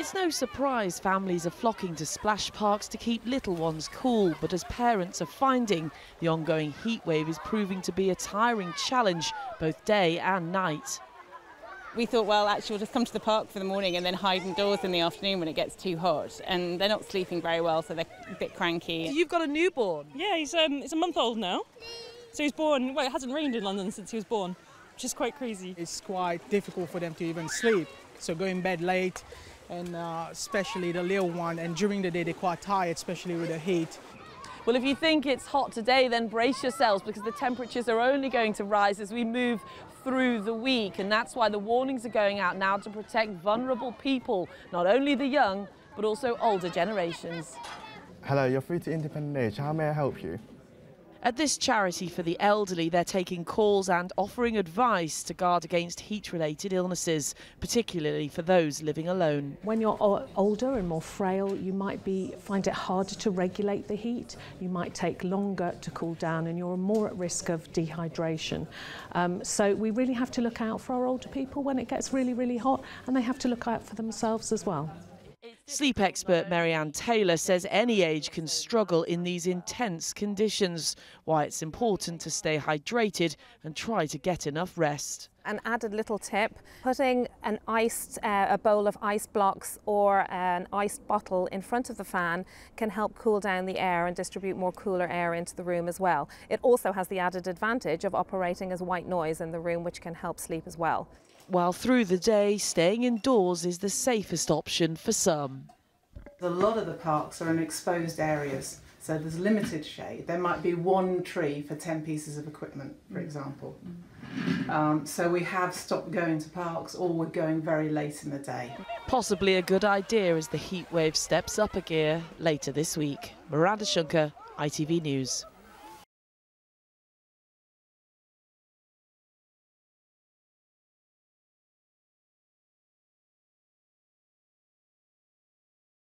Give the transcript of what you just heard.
It's no surprise families are flocking to splash parks to keep little ones cool, but as parents are finding, the ongoing heatwave is proving to be a tiring challenge, both day and night. We thought, well, actually, we'll just come to the park for the morning and then hide indoors in the afternoon when it gets too hot. And they're not sleeping very well, so they're a bit cranky. You've got a newborn? Yeah, he's a month old now. So he's born, well, it hasn't rained in London since he was born, which is quite crazy. It's quite difficult for them to even sleep, so going to bed late, and especially the little one, and during the day they're quite tired, especially with the heat. Well, if you think it's hot today, then brace yourselves, because the temperatures are only going to rise as we move through the week, and that's why the warnings are going out now to protect vulnerable people, not only the young, but also older generations. Hello, you're through to Independent Age. How may I help you? At this charity for the elderly, they're taking calls and offering advice to guard against heat-related illnesses, particularly for those living alone. When you're older and more frail, you might find it harder to regulate the heat. You might take longer to cool down, and you're more at risk of dehydration. So we really have to look out for our older people when it gets really, really hot, and they have to look out for themselves as well. Sleep expert Miranda Shunke says any age can struggle in these intense conditions, why it's important to stay hydrated and try to get enough rest. An added little tip, putting a bowl of ice blocks or an iced bottle in front of the fan can help cool down the air and distribute more cooler air into the room as well. It also has the added advantage of operating as white noise in the room, which can help sleep as well. While through the day, staying indoors is the safest option for some. A lot of the parks are in exposed areas, so there's limited shade. There might be one tree for 10 pieces of equipment, for example. So we have stopped going to parks, or we're going very late in the day. Possibly a good idea as the heatwave steps up a gear later this week. Miranda Shunke, ITV News.